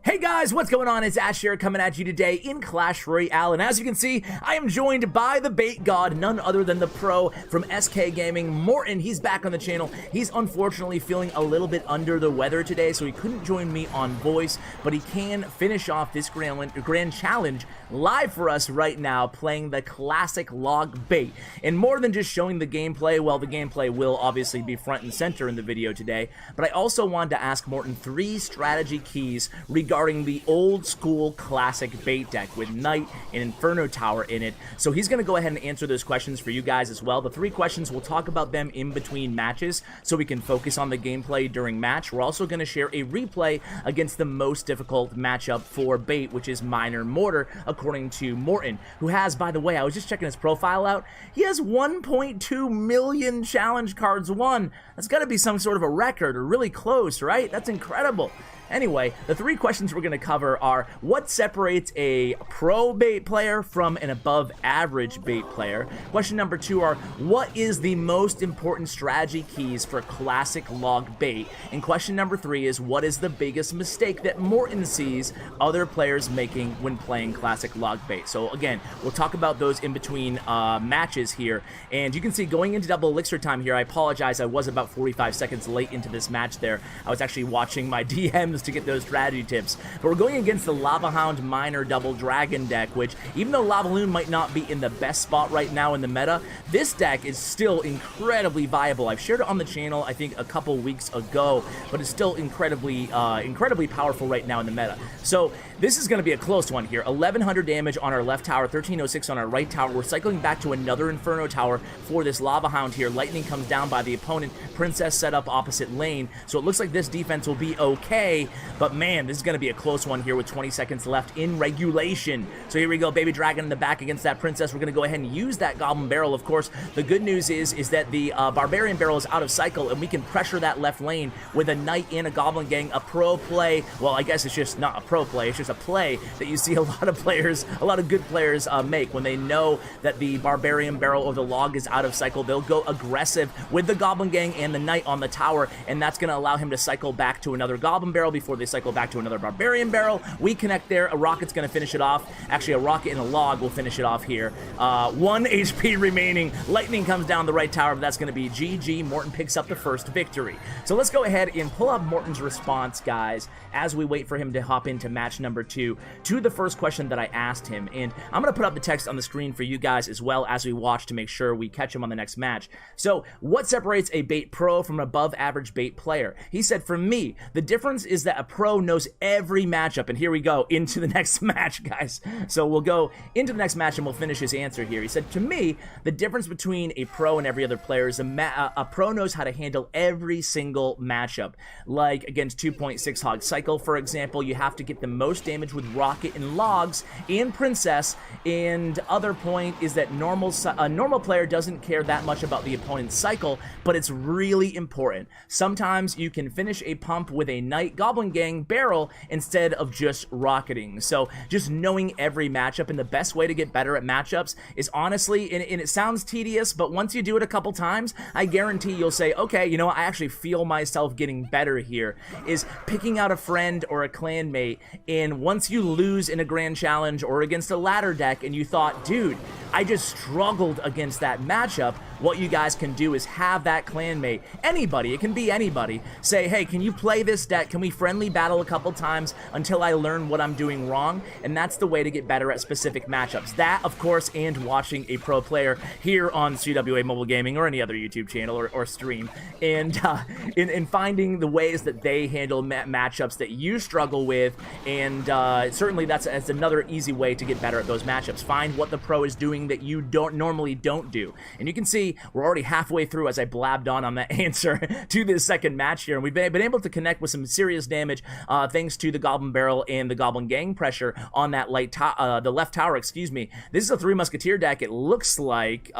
Hey guys, what's going on? It's Ash here coming at you today in Clash Royale, and as you can see, I am joined by the bait god, none other than the pro from SK Gaming, Morten. He's back on the channel. He's unfortunately feeling a little bit under the weather today, so he couldn't join me on voice, but he can finish off this grand challenge live for us right now, playing the classic log bait. And more than just showing the gameplay, well, the gameplay will obviously be front and center in the video today, but I also wanted to ask Morten 3 strategy keys regarding the old school classic bait deck with Knight and Inferno Tower in it. So he's going to go ahead and answer those questions for you guys as well. The 3 questions, we'll talk about them in between matches so we can focus on the gameplay during match. We're also going to share a replay against the most difficult matchup for bait, which is Miner Mortar, according to Morten, who has, by the way, I was just checking his profile out, he has 1.2 million challenge cards won. That's got to be some sort of a record, or really close, right? That's incredible. Anyway, the 3 questions we're going to cover are: what separates a pro bait player from an above average bait player? Question number 2 are: what is the most important strategy keys for classic log bait? And question number 3 is: what is the biggest mistake that Morten sees other players making when playing classic log bait? So again, we'll talk about those in between matches here. And you can see going into double elixir time here, I apologize, I was about 45 seconds late into this match there. I was actually watching my DMs to get those strategy tips. But we're going against the Lava Hound Miner Double Dragon deck, which, even though Lava Loon might not be in the best spot right now in the meta, this deck is still incredibly viable. I've shared it on the channel, I think, a couple weeks ago, but it's still incredibly powerful right now in the meta. So this is going to be a close one here. 1100 damage on our left tower, 1306 on our right tower. We're cycling back to another Inferno Tower for this Lava Hound here. Lightning comes down by the opponent. Princess set up opposite lane. So it looks like this defense will be okay. But man, this is going to be a close one here with 20 seconds left in regulation. So here we go, Baby Dragon in the back against that Princess. We're going to go ahead and use that Goblin Barrel. Of course, the good news is that the Barbarian Barrel is out of cycle, and we can pressure that left lane with a Knight and a Goblin Gang. A pro play, well, I guess it's just not a pro play, it's just a play that you see a lot of players, a lot of good players make when they know that the Barbarian Barrel or the log is out of cycle. They'll go aggressive with the Goblin Gang and the Knight on the tower, and that's going to allow him to cycle back to another Goblin Barrel before they cycle back to another Barbarian Barrel. We connect there. A rocket's going to finish it off. Actually, a rocket and a log will finish it off here. 1 HP remaining. Lightning comes down the right tower, but that's going to be GG. Morten picks up the first victory. So let's go ahead and pull up Morten's response, guys, as we wait for him to hop into match number 2 to the first question that I asked him. And I'm going to put up the text on the screen for you guys as well as we watch to make sure we catch him on the next match. So, what separates a bait pro from an above average bait player? He said, for me, the difference is that a pro knows every matchup. And here we go into the next match, guys. So we'll go into the next match and we'll finish his answer here. He said, to me, the difference between a pro and every other player is a pro knows how to handle every single matchup. Like against 2.6 Hog Cycle, for example, you have to get the most damage with Rocket and Logs and Princess. And other point is that a normal player doesn't care that much about the opponent's cycle, but it's really important. Sometimes you can finish a pump with a Knight Goblin Gang barrel instead of just rocketing. So just knowing every matchup, and the best way to get better at matchups is honestly, and it sounds tedious, but once you do it a couple times, I guarantee you'll say, okay, you know what, I actually feel myself getting better here, is picking out a friend or a clanmate, and once you lose in a grand challenge or against a ladder deck and you thought, dude, I just struggled against that matchup, what you guys can do is have that clanmate, anybody, it can be anybody, say, hey, can you play this deck? Can we friendly battle a couple times until I learn what I'm doing wrong? And that's the way to get better at specific matchups. That, of course, and watching a pro player here on CWA Mobile Gaming or any other YouTube channel or stream, and in finding the ways that they handle matchups that you struggle with, and certainly that's another easy way to get better at those matchups. Find what the pro is doing that you normally don't do. And you can see we're already halfway through as I blabbed on that answer to this second match here, and we've been able to connect with some serious damage thanks to the Goblin Barrel and the Goblin Gang pressure on that the left tower, excuse me. This is a 3 Musketeer deck, it looks like,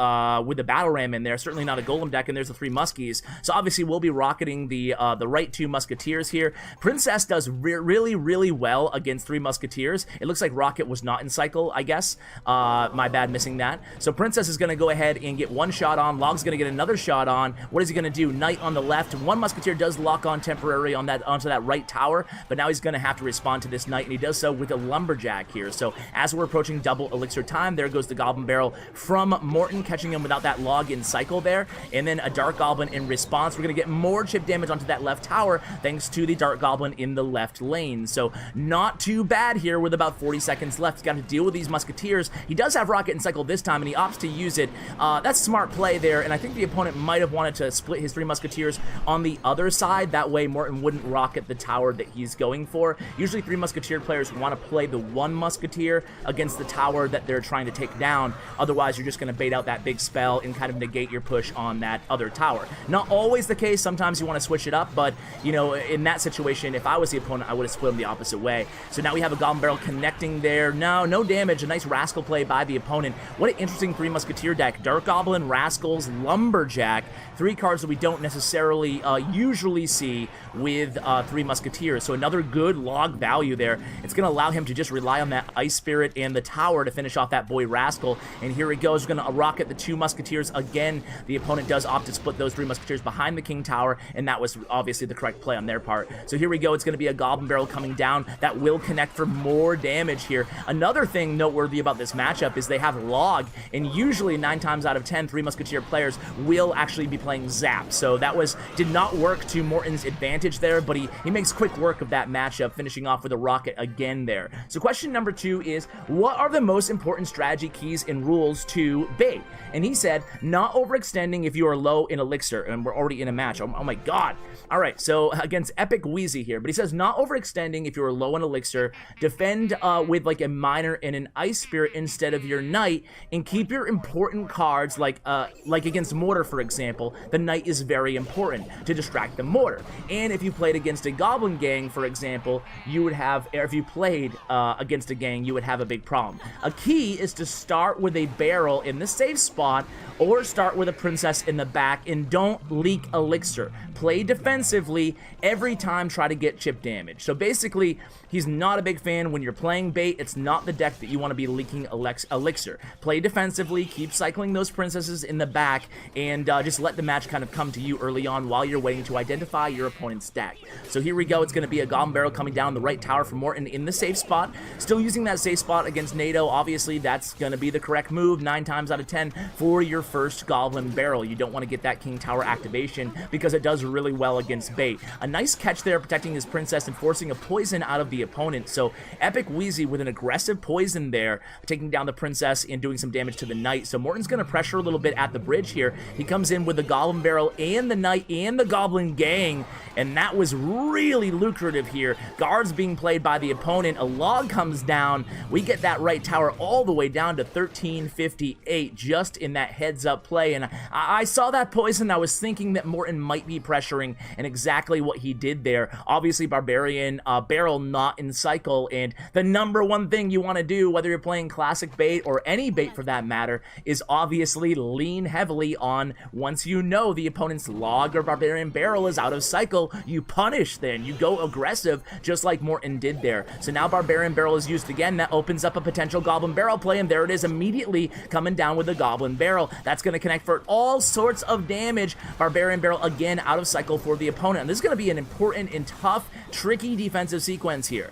with the Battle Ram in there. Certainly not a Golem deck, and there's the 3 Muskies. So obviously we'll be rocketing the right 2 Musketeers here. Princess does really well against 3 Musketeers. It looks like Rocket was not in cycle, I guess. My bad missing that. So Princess is going to go ahead and get 1 shot on. Log's going to get another shot on. What is he going to do? Knight on the left. 1 Musketeer does lock on temporary on onto that right right tower, but now he's going to have to respond to this knight, and he does so with a lumberjack here. So as we're approaching double elixir time, there goes the Goblin Barrel from Morten, catching him without that log-in cycle there, and then a Dark Goblin in response. We're going to get more chip damage onto that left tower thanks to the Dark Goblin in the left lane. So not too bad here with about 40 seconds left. He's got to deal with these Musketeers. He does have Rocket and Cycle this time, and he opts to use it. That's smart play there, and I think the opponent might have wanted to split his 3 Musketeers on the other side. That way Morten wouldn't rocket the tower that he's going for. Usually 3 Musketeer players want to play the 1 Musketeer against the tower that they're trying to take down. Otherwise, you're just going to bait out that big spell and kind of negate your push on that other tower. Not always the case. Sometimes you want to switch it up, but, you know, in that situation, if I was the opponent, I would have split them the opposite way. So now we have a Goblin Barrel connecting there. No damage. A nice Rascal play by the opponent. What an interesting 3 Musketeer deck. Dark Goblin, Rascals, Lumberjack. 3 cards that we don't necessarily usually see with 3 Musketeers. So another good log value there. It's going to allow him to just rely on that Ice Spirit and the tower to finish off that boy Rascal. And here he goes. We're going to rocket the 2 Musketeers again. The opponent does opt to split those 3 Musketeers behind the King Tower, and that was obviously the correct play on their part. So here we go. It's going to be a Goblin Barrel coming down that will connect for more damage here. Another thing noteworthy about this matchup is they have log, and usually 9 times out of 10, 3 Musketeer players will actually be playing Zap. So that did not work to Morten's advantage there, but he makes quick work of that matchup, finishing off with a rocket again there. So question number 2 is, what are the most important strategy keys and rules to bait? And he said, not overextending if you are low in elixir, and we're already in a match. Oh my god. All right, so against Epic Wheezy here, but he says not overextending if you are low in elixir, defend with like a miner and an Ice Spirit instead of your knight, and keep your important cards like against Mortar, for example. The knight is very important to distract the Mortar. And if you played against a Goblin gang, for example, you would have, or if you played against a gang, you would have a big problem. A key is to start with a barrel in the safe spot, or start with a princess in the back, and don't leak elixir. Play defensively every time, try to get chip damage. So basically, he's not a big fan when you're playing bait. It's not the deck that you want to be leaking elixir. Play defensively, keep cycling those princesses in the back, and just let the match kind of come to you early on while you're waiting to identify your opponent's deck. So here we go. It's going to be a Goblin Barrel coming down the right tower for Morten in the safe spot. Still using that safe spot against NATO. Obviously, that's going to be the correct move 9 times out of 10 for your first Goblin Barrel. You don't want to get that King Tower activation because it does really well against bait. A nice catch there, protecting his princess and forcing a poison out of the opponent. So Epic Wheezy with an aggressive poison there, taking down the princess and doing some damage to the knight. So Morten's going to pressure a little bit at the bridge here. He comes in with the Goblin Barrel and the knight and the Goblin gang, and that was really lucrative here. Guards being played by the opponent. A log comes down. We get that right tower all the way down to 1358 just in that heads up play, and I saw that poison. I was thinking that Morten might be pressuring, and exactly what he did there. Obviously Barbarian barrel not in cycle, and the number one thing you want to do, whether you're playing classic bait or any bait for that matter, is obviously lean heavily on, once you know the opponent's log or Barbarian barrel is out of cycle, you punish then. You go aggressive just like Morten did there. So now Barbarian barrel is used again. That opens up a potential Goblin Barrel play, and there it is immediately coming down with the Goblin Barrel. That's going to connect for all sorts of damage. Barbarian Barrel again out of cycle for the opponent. And this is going to be an important and tough, tricky defensive sequence here.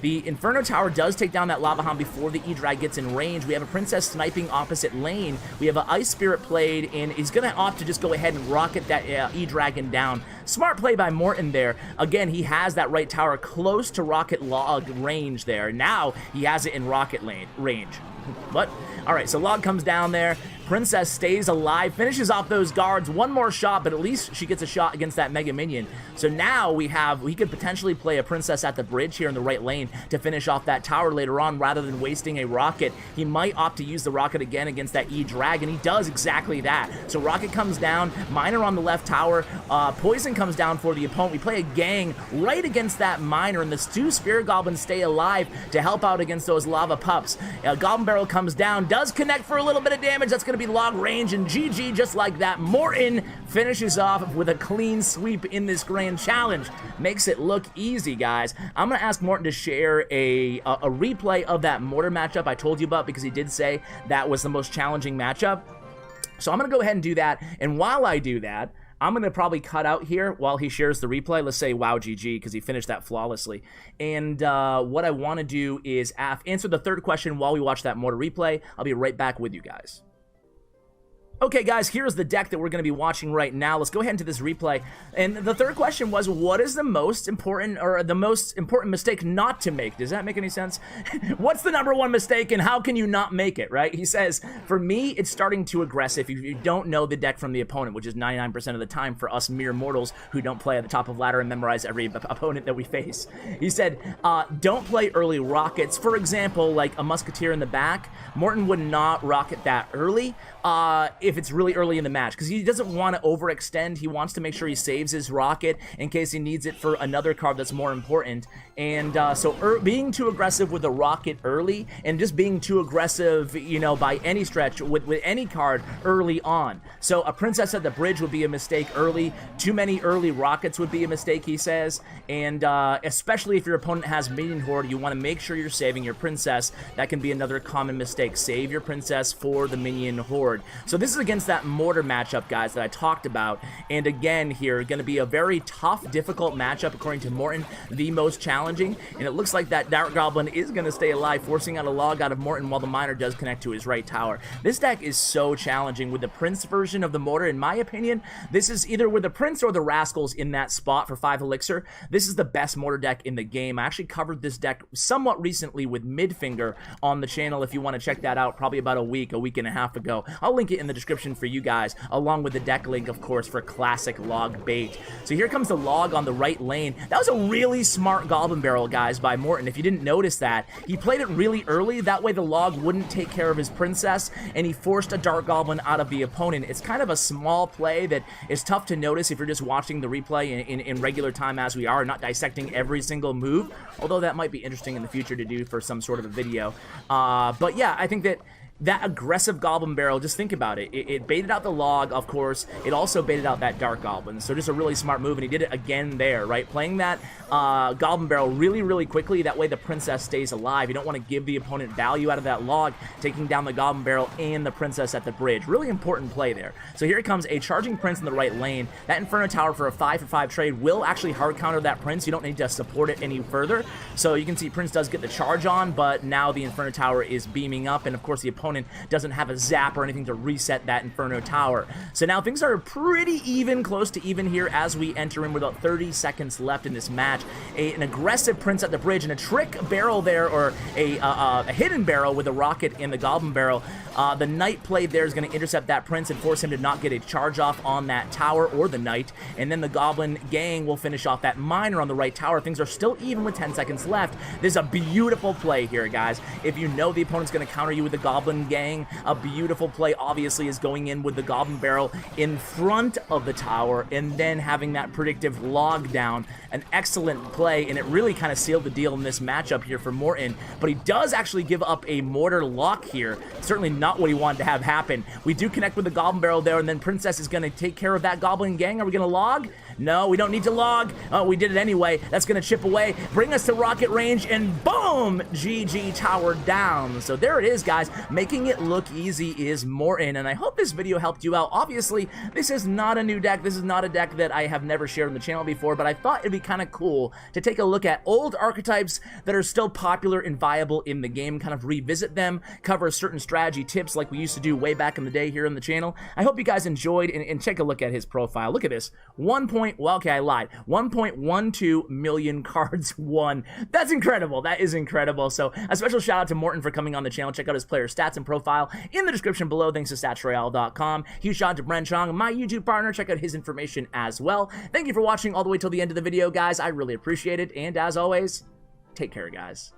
The Inferno Tower does take down that Lava Hound before the E-Drag gets in range. We have a Princess sniping opposite lane. We have an Ice Spirit played, and he's going to opt to just go ahead and rocket that E-Dragon down. Smart play by Morten there. Again, he has that right tower close to rocket log range there. Now he has it in rocket lane range. What? All right, so log comes down there. Princess stays alive, finishes off those guards. One more shot, but at least she gets a shot against that Mega Minion. So now we could potentially play a Princess at the bridge here in the right lane to finish off that tower later on rather than wasting a rocket. He might opt to use the rocket again against that E-Dragon. He does exactly that. So rocket comes down, miner on the left tower, poison comes down for the opponent. We play a gang right against that miner, and the 2 Spirit Goblins stay alive to help out against those lava pups. Goblin Barrel comes down, does connect for a little bit of damage. That's going to be log range, and GG just like that. Morten finishes off with a clean sweep in this grand challenge. Makes it look easy, guys. I'm going to ask Morten to share a replay of that Mortar matchup I told you about, because he did say that was the most challenging matchup. So I'm going to go ahead and do that, and while I do that, I'm going to probably cut out here while he shares the replay. Let's say wow GG because he finished that flawlessly. And what I want to do is answer the third question while we watch that Mortar replay. I'll be right back with you guys. Okay, guys, here's the deck that we're going to be watching right now. Let's go ahead into this replay. And the third question was, what is the most important mistake not to make? Does that make any sense? What's the #1 mistake and how can you not make it, right? He says, for me, it's starting too aggressive if you don't know the deck from the opponent, which is 99% of the time for us mere mortals who don't play at the top of ladder and memorize every opponent that we face. He said, don't play early rockets. For example, like a musketeer in the back, Morten would not rocket that early if it's really early in the match, because he doesn't want to overextend. He wants to make sure he saves his rocket in case he needs it for another card that's more important. And so being too aggressive with the rocket early, and just being too aggressive, you know, by any stretch with any card early on. So a princess at the bridge would be a mistake early. Too many early rockets would be a mistake, he says. And especially if your opponent has minion horde, you want to make sure you're saving your princess. That can be another common mistake. Save your princess for the minion horde. So this is against that mortar matchup, guys, that I talked about. And again here, going to be a very tough, difficult matchup according to Morten, the most challenging. And it looks like that Dark Goblin is going to stay alive, forcing out a log out of Morten while the miner does connect to his right tower. This deck is so challenging with the Prince version of the mortar. In my opinion, this is either with the Prince or the Rascals in that spot for 5 elixir. This is the best mortar deck in the game. I actually covered this deck somewhat recently with Midfinger on the channel if you want to check that out, probably about a week and a half ago. I'll link it in the description for you guys, along with the deck link, of course, for classic log bait. So here comes the log on the right lane. That was a really smart Goblin Barrel, guys, by Morten. If you didn't notice that, he played it really early. That way the log wouldn't take care of his princess, and he forced a Dark Goblin out of the opponent. It's kind of a small play that is tough to notice if you're just watching the replay in regular time as we are, not dissecting every single move, although that might be interesting in the future to do for some sort of a video. But yeah, I think that aggressive Goblin Barrel, just think about it. It baited out the log, of course. It also baited out that Dark Goblin. So just a really smart move, and he did it again there, right? Playing that Goblin Barrel really, really quickly. That way the princess stays alive. You don't want to give the opponent value out of that log, taking down the Goblin Barrel and the princess at the bridge. Really important play there. So here comes a charging prince in the right lane. That Inferno Tower for a 5-for-5 trade will actually hard counter that prince. You don't need to support it any further. So you can see Prince does get the charge on, but now the Inferno Tower is beaming up, and of course the opponent doesn't have a zap or anything to reset that Inferno Tower. So now things are pretty even, close to even here as we enter in with about 30 seconds left in this match. An aggressive Prince at the bridge and a trick barrel there, or a hidden barrel with a rocket in the Goblin Barrel. The Knight played there is going to intercept that Prince and force him to not get a charge off on that tower or the Knight, and then the Goblin gang will finish off that miner on the right tower. Things are still even with 10 seconds left. There's a beautiful play here, guys. If you know the opponent's going to counter you with the Goblin gang, a beautiful play obviously is going in with the Goblin Barrel in front of the tower and then having that predictive log down. An excellent play, and it really kind of sealed the deal in this matchup here for Morten. But he does actually give up a mortar lock here. Certainly not what he wanted to have happen. We do connect with the Goblin Barrel there, and then Princess is going to take care of that Goblin gang. Are we going to log? No, we don't need to log. Oh, we did it anyway. That's going to chip away, bring us to rocket range, and boom! GG, tower down. So there it is, guys. Making it look easy is Morten, and I hope this video helped you out. Obviously, this is not a new deck. This is not a deck that I have never shared on the channel before, but I thought it'd be kind of cool to take a look at old archetypes that are still popular and viable in the game, kind of revisit them, cover certain strategy tips like we used to do way back in the day here on the channel. I hope you guys enjoyed, and take a look at his profile. Look at this. Well, okay, I lied. 1.12 million cards won. That's incredible. That is incredible. So a special shout out to Morten for coming on the channel. Check out his player stats and profile in the description below, thanks to statsroyale.com. Huge shout out to Bren Chong, my YouTube partner. Check out his information as well. Thank you for watching all the way till the end of the video, guys. I really appreciate it. And as always, take care, guys.